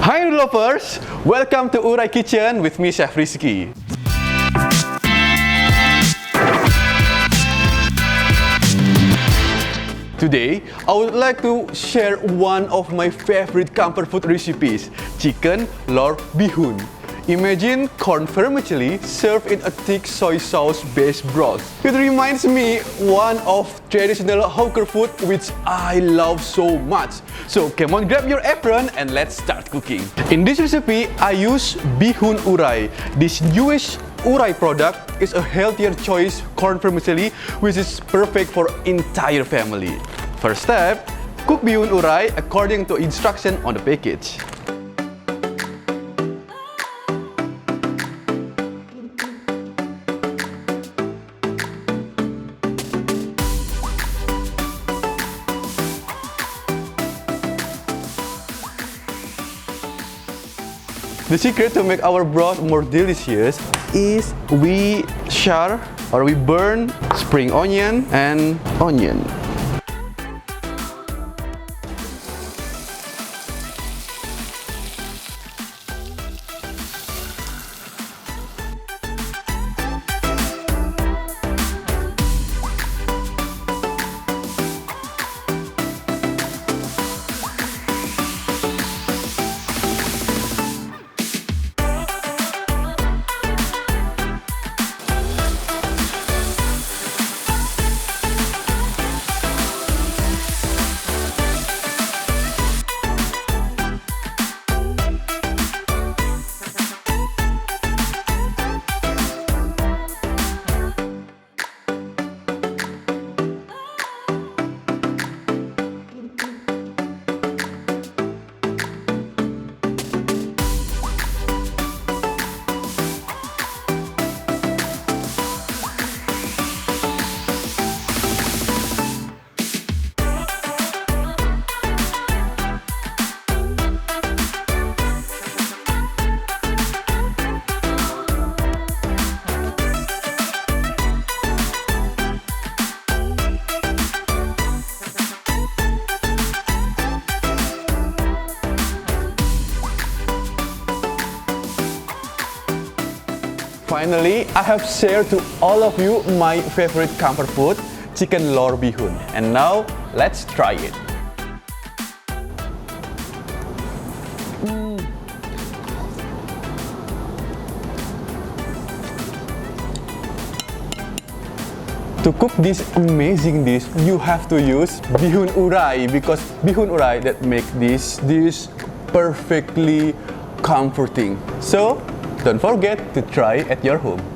Hi noodle lovers! Welcome to Urai Kitchen with me, Chef Rizky. Today, I would like to share one of my favorite comfort food recipes, chicken Lor Bee Hoon. Imagine corn vermicelli served in a thick soy sauce-based broth. It reminds me one of traditional hawker food which I love so much. So come on, grab your apron and let's start cooking. In this recipe, I use Bihun Urai. This newest Urai product is a healthier choice corn vermicelli which is perfect for entire family. First step, cook Bihun Urai according to instruction on the package. The secret to make our broth more delicious is we char or we burn spring onion and onion. Finally, I have shared to all of you my favorite comfort food, chicken Lor Bee Hoon. And now, let's try it. To cook this amazing dish, you have to use Bihun Urai because Bihun Urai that make this dish perfectly comforting. So, don't forget to try at your home.